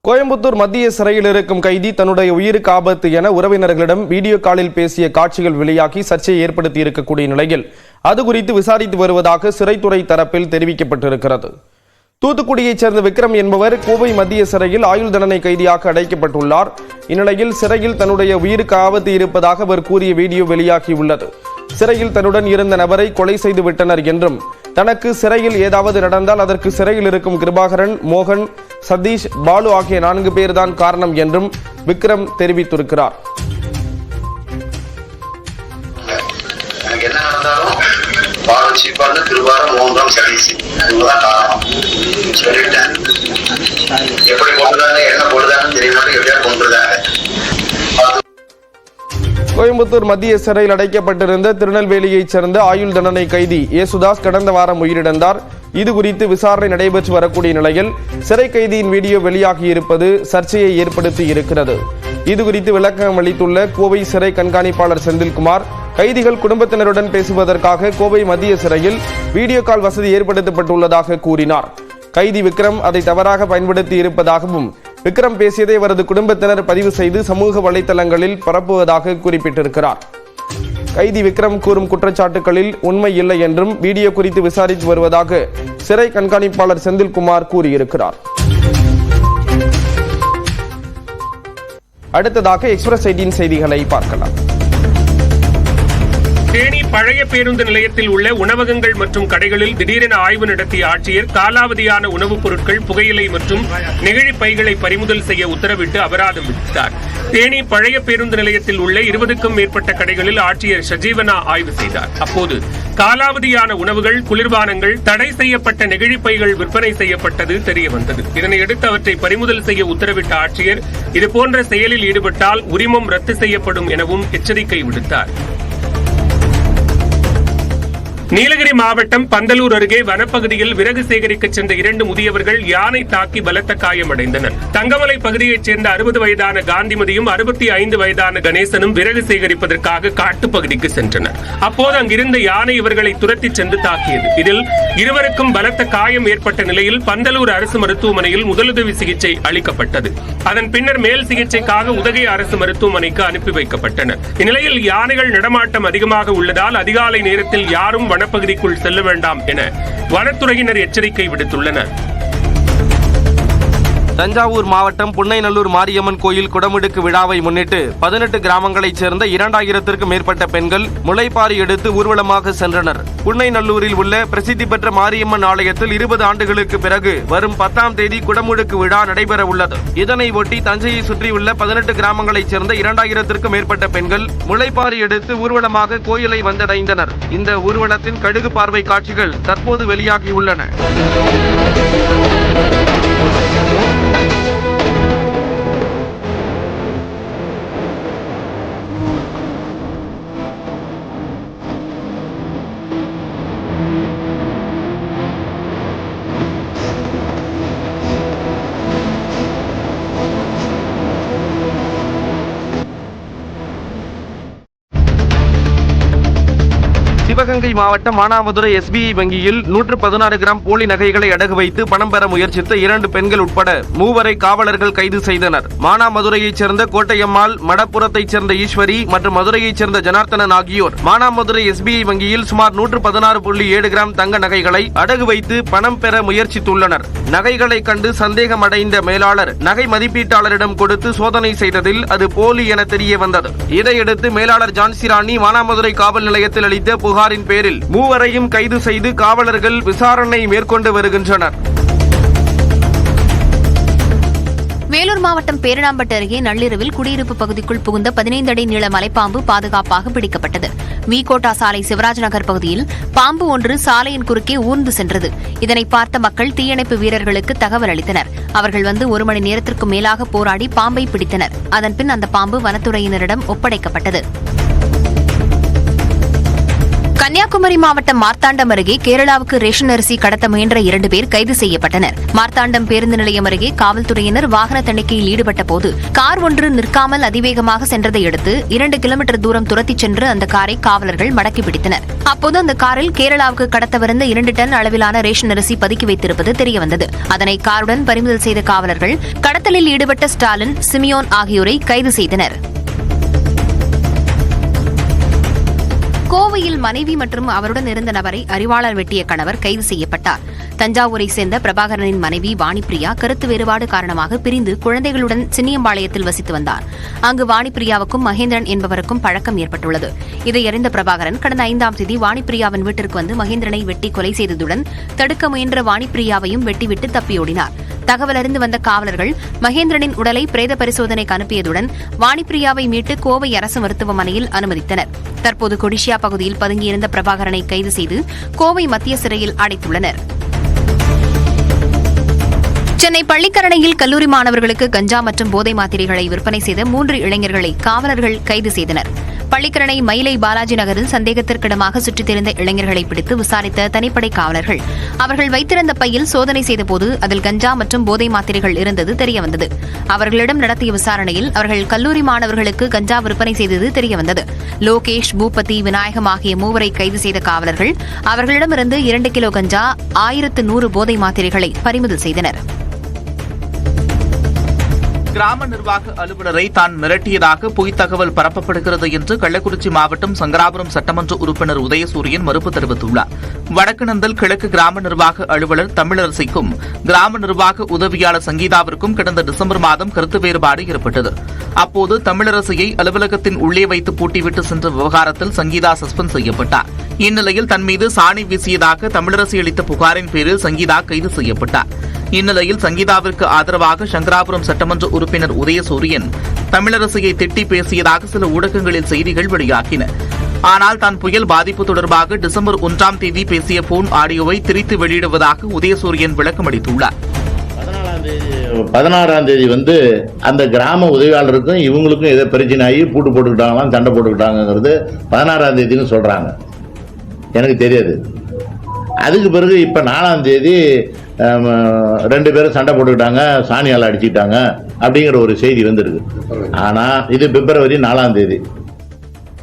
கோயம்புத்தூர் மத்திய சிறையில் இருக்கும் கைதி தன்னுடைய உயிருக்கு ஆபத்து என உறவினர்களிடம் வீடியோ காலில் பேசிய காட்சிகள் வெளியாகி சர்ச்சையை ஏற்படுத்தி இருக்கக்கூடிய நிலையில் அது குறித்து விசாரித்து வருவதாக சிறைத்துறை தரப்பில் தெரிவிக்கப்பட்டிருக்கிறது. தூத்துக்குடியைச் சேர்ந்த விக்ரம் என்பவர் கோவை மத்திய சிறையில் ஆயுள் தண்டனை கைதியாக அடைக்கப்பட்டுள்ளார். இந்நிலையில் சிறையில் தன்னுடைய உயிருக்கு ஆபத்து இருப்பதாக அவர் கூறிய வீடியோ வெளியாகியுள்ளது. சிறையில் தன்னுடன் இருந்த நபரை கொலை செய்து விட்டனர் என்றும் தனக்கு சிறையில் ஏதாவது நடந்தால் அதற்கு சிறையில் இருக்கும் கிருபாகரன், மோகன், சதீஷ், பாலு ஆகிய 4 பேர் தான் காரணம் என்றும் விக்ரம் தெரிவித்திருக்கிறார். கோயம்புத்தூர் மத்திய சிறையில் அடைக்கப்பட்டிருந்த திருநெல்வேலியைச் சேர்ந்த ஆயுள் தண்டனை கைதி ஏசுதாஸ் கடந்த வாரம் உயிரிழந்தார். இது குறித்து விசாரணை நடைபெற்று வரக்கூடிய நிலையில் சிறை கைதியின் வீடியோ வெளியாகியிருப்பது சர்ச்சையை ஏற்படுத்தி இருக்கிறது. இது குறித்து விளக்கம் அளித்துள்ள கோவை சிறை கண்காணிப்பாளர் செந்தில்குமார், கைதிகள் குடும்பத்தினருடன் பேசுவதற்காக கோவை மத்திய சிறையில் வீடியோ கால் வசதி ஏற்படுத்தப்பட்டுள்ளதாக கூறினார். கைதி விக்ரம் அதை தவறாக பயன்படுத்தி இருப்பதாகவும் விக்ரம் பேசியதை அவரது குடும்பத்தினர் பதிவு செய்து சமூக வலைதளங்களில் பரப்புவதாக குறிப்பிட்டிருக்கிறார். கைதி விக்ரம் கூறும் குற்றச்சாட்டுகளில் உண்மை இல்லை என்றும் வீடியோ குறித்து விசாரித்து வருவதாக சிறை கண்காணிப்பாளர் செந்தில்குமார் கூறியிருக்கிறார். அடுத்ததாக எக்ஸ்பிரஸ் 18 செய்திகளை பார்க்கலாம். தேனி பழைய பேருந்து நிலையத்தில் உள்ள உணவகங்கள் மற்றும் கடைகளில் திடீரென ஆய்வு நடத்திய ஆட்சியர் காலாவதியான உணவுப் பொருட்கள், புகையிலை மற்றும் நெகிழி பைகளை பறிமுதல் செய்ய உத்தரவிட்டு அபராதம் விதித்தார். தேனி பழைய பேருந்து நிலையத்தில் உள்ள 20க்கும் மேற்பட்ட கடைகளில் ஆட்சியர் சஜீவனா ஆய்வு செய்தார். அப்போது காலாவதியான உணவுகள், குளிர்பானங்கள், தடை செய்யப்பட்ட நெகிழி பைகள் விற்பனை செய்யப்பட்டது தெரியவந்தது. இதனையடுத்து அவற்றை பறிமுதல் செய்ய உத்தரவிட்ட ஆட்சியர் இதுபோன்ற செயலில் ஈடுபட்டால் உரிமம் ரத்து செய்யப்படும் எனவும் எச்சரிக்கை விடுத்தார். நீலகிரி மாவட்டம் பந்தலூர் அருகே வனப்பகுதியில் விறகு சேகரிக்க சென்ற 2 முதியவர்கள் யானை தாக்கி பலத்த காயமடைந்தனர். தங்கமலை பகுதியைச் சேர்ந்த 60 வயதான காந்திமதியும் 65 வயதான கணேசனும் விறகு சேகரிப்பதற்காக காட்டுப்பகுதிக்கு சென்றனர். அப்போது அங்கிருந்த யானை இவர்களை துரத்தி சென்று தாக்கியது. இதில் இருவருக்கும் பலத்த காயம் ஏற்பட்ட நிலையில் பந்தலூர் அரசு மருத்துவமனையில் முதலுதவி சிகிச்சை அளிக்கப்பட்டது. அதன் பின்னர் மேல் சிகிச்சைக்காக உதகை அரசு மருத்துவமனைக்கு அனுப்பி வைக்கப்பட்டனர். இந்நிலையில் யானைகள் நடமாட்டம் அதிகமாக உள்ளதால் அதிகாலை நேரத்தில் யாரும் வனப்பகுதிக்குள் செல்ல வேண்டாம் என வனத்துறையினர் எச்சரிக்கை விடுத்துள்ளனர். தஞ்சாவூர் மாவட்டம் புன்னைநல்லூர் மாரியம்மன் கோயில் குடமுடுக்கு விழாவை முன்னிட்டு 18 கிராமங்களைச் சேர்ந்த 2000த்திற்கும் மேற்பட்ட பெண்கள் முளைப்பாரி எடுத்து ஊர்வலமாக சென்றனர். புன்னைநல்லூரில் உள்ள பிரசித்தி பெற்ற மாரியம்மன் ஆலயத்தில் 20 ஆண்டுகளுக்கு பிறகு வரும் 10ஆம் தேதி குடமுடுக்கு விழா நடைபெற உள்ளது. இதனை ஒட்டி தஞ்சையை சுற்றியுள்ள 18 கிராமங்களைச் சேர்ந்த 2000த்திற்கும் மேற்பட்ட பெண்கள் முளைப்பாரி எடுத்து ஊர்வலமாக கோயிலை வந்தடைந்தனர். இந்த ஊர்வலத்தின் கடுகு பார்வை காட்சிகள் தற்போது வெளியாகியுள்ளன. சிவகங்கை மாவட்டம் மானாமதுரை SBI வங்கியில் 116 கிராம் போலி நகைகளை அடகு வைத்து பணம் பெற முயற்சித்த 2 பெண்கள் உட்பட 3 காவலர்கள் கைது செய்தனர். மானாமதுரையைச் சேர்ந்த கோட்டையம்மாள், மடப்புறத்தைச் சேர்ந்த ஈஸ்வரி மற்றும் மதுரையைச் சேர்ந்த ஜனார்த்தனன் ஆகியோர் மானாமதுரை SBI வங்கியில் சுமார் 116.7 கிராம் தங்க நகைகளை அடகு வைத்து பணம் பெற முயற்சித்துள்ளனர். நகைகளை கண்டு சந்தேகம் அடைந்த மேலாளர் நகை மதிப்பீட்டாளரிடம் கொடுத்து சோதனை செய்ததில் அது போலி என தெரிய வந்தது. இதையடுத்து மேலாளர் ஜான்சிராணி மானாமதுரை காவல் நிலையத்தில் அளித்த புகாரின் பேரில் 3 கைது செய்து காவலர்கள் விசாரணை மேற்கொண்டு வருகின்றனர். வேலூர் மாவட்டம் பேரணாம்பட்டு அருகே நள்ளிரவில் குடியிருப்பு பகுதிக்குள் புகுந்த 15 அடி நீள மலைப்பாம்பு பாதுகாப்பாக பிடிக்கப்பட்டது. விகோட்டா சாலை சிவராஜ் நகர் பகுதியில் பாம்பு ஒன்று சாலையின் குறுக்கே ஊர்ந்து சென்றது. இதனை பார்த்த மக்கள் தீயணைப்பு வீரர்களுக்கு தகவல் அளித்தனர். அவர்கள் வந்து 1 மணி நேரத்திற்கும் மேலாக போராடி பாம்பை பிடித்தனர். அதன்பின் அந்த பாம்பு வனத்துறையினரிடம் ஒப்படைக்கப்பட்டது. கன்னியாகுமரி மாவட்டம் மார்த்தாண்டம் அருகே கேரளாவுக்கு ரேஷன் அரிசி கடத்த முயன்ற 2 பேர் கைது செய்யப்பட்டனர். மார்த்தாண்டம் பேருந்து நிலையம் அருகே காவல்துறையினர் வாகன தணிக்கையில் ஈடுபட்ட போது கார் ஒன்று நிற்காமல் அதிவேகமாக சென்றதை அடுத்து 2 கிலோமீட்டர் தூரம் துரத்திச் சென்று அந்த காரை காவலர்கள் மடக்கி பிடித்தனர். அப்போது அந்த காரில் கேரளாவுக்கு கடத்தவிருந்த 2 டன் அளவிலான ரேஷன் அரிசி பதுக்கி வைத்திருப்பது தெரியவந்தது. அதனை காருடன் பறிமுதல் செய்த காவலர்கள் கடத்தலில் ஈடுபட்ட ஸ்டாலின், சிமியோன் ஆகியோரை கைது செய்தனர். கோவையில் மனைவி மற்றும் அவருடன் இருந்த நபரை அரிவாளால் வெட்டிய கணவர் கைது செய்யப்பட்டார். தஞ்சாவூரை சேர்ந்த பிரபாகரனின் மனைவி வாணிப்பிரியா கருத்து வேறுபாடு காரணமாக பிரிந்து குழந்தைகளுடன் சின்னியம்பாளையத்தில் வசித்து வந்தார். அங்கு வாணிப்பிரியாவுக்கும் மகேந்திரன் என்பவருக்கும் பழக்கம் ஏற்பட்டுள்ளது. இதையறிந்த பிரபாகரன் கடந்த 5ஆம் தேதி வாணிப்பிரியாவின் வீட்டிற்கு வந்து மகேந்திரனை வெட்டி கொலை செய்ததுடன் தடுக்க முயன்ற வாணிப்பிரியாவையும் வெட்டிவிட்டு தப்பியோடினார். தகவல் அறிந்து வந்த காவலர்கள் மகேந்திரனின் உடலை பிரேத பரிசோதனைக்கு அனுப்பியதுடன் வாணிப்பிரியாவை மீட்டு கோவை அரசு மருத்துவமனையில் அனுமதித்தனர். தற்போது கொடிஷியா பகுதியில் பதுங்கியிருந்த பிரபாகரனை கைது செய்து கோவை மத்திய சிறையில் அடைத்துள்ளனர். சென்னை பள்ளிக்கரணையில் கல்லூரி மாணவர்களுக்கு கஞ்சா மற்றும் போதை மாத்திரைகளை விற்பனை செய்த 3 இளைஞர்களை காவலர்கள் கைது செய்தனர். பள்ளிக்கரணை மயிலை பாலாஜி நகரில் சந்தேகத்திற்கிடமாக சுற்றித் திரிந்த இளைஞர்களை பிடித்து விசாரித்த தனிப்படை காவலர்கள் அவர்கள் வைத்திருந்த பையில் சோதனை செய்தபோது அதில் கஞ்சா மற்றும் போதை மாத்திரைகள் இருந்தது தெரியவந்தது. அவர்களிடம் நடத்திய விசாரணையில் அவர்கள் கல்லூரி மாணவர்களுக்கு கஞ்சா விற்பனை செய்தது தெரியவந்தது. லோகேஷ், பூபதி, விநாயகம் ஆகிய 3 கைது செய்த காவலர்கள் அவர்களிடமிருந்து 2 கிலோ கஞ்சா, 1100 போதை மாத்திரைகளை பறிமுதல் செய்தனர். கிராம நிர்வாக அலுவலரை தான் மிரட்டியதாக பொய் தகவல் பரப்பப்படுகிறது என்று கள்ளக்குறிச்சி மாவட்டம் சங்கராபுரம் சட்டமன்ற உறுப்பினர் உதயசூரியன் மறுப்பு தெரிவித்துள்ளார். வடக்குநந்தல் கிழக்கு கிராம நிர்வாக அலுவலர் தமிழரசிக்கும் கிராம நிர்வாக உதவியாளர் சங்கீதாவிற்கும் கடந்த டிசம்பர் மாதம் கருத்து வேறுபாடு ஏற்பட்டது. அப்போது தமிழரசியை அலுவலகத்தின் உள்ளே வைத்து பூட்டிவிட்டு சென்ற விவகாரத்தில் சங்கீதா சஸ்பெண்ட் செய்யப்பட்டார். இந்நிலையில் தன் மீது சாணி வீசியதாக தமிழரசி அளித்த புகாரின் பேரில் சங்கீதா கைது செய்யப்பட்டார். இந்நிலையில் சங்கீதாவிற்கு ஆதரவாக சங்கராபுரம் சட்டமன்ற உறுப்பினர் உதயசூரியன் தமிழரசியை திட்டி பேசியதாக சில ஊடகங்களில் செய்திகள் வெளியாகின. ஆனால் தான் புயல் பாதிப்பு தொடர்பாக டிசம்பர் 1ஆம் தேதி பேசிய போன் ஆடியோவை திரித்து வெளியிடுவதாக உதயசூரியன் விளக்கமளித்துள்ளார். 16ஆம் தேதி அந்த கிராம உதவியாளருக்கும் இவங்களுக்கும் ஏதோ பிரச்சனை ஆகி பூட்டு போட்டுக்கிட்டாங்களாம், சண்டை போட்டுக்கிட்டாங்கிறது 16ஆம் தேதினு சொல்றாங்க. எனக்கு தெரியாது. அதுக்கு பிறகு இப்ப 4ஆம் தேதி 2 பேரும் சண்டை போட்டுக்கிட்டாங்க, சாணியால் அடிச்சுக்கிட்டாங்க அப்படிங்கிற ஒரு செய்தி வந்திருக்கு. ஆனா இது பிப்ரவரி 4ஆம் தேதி.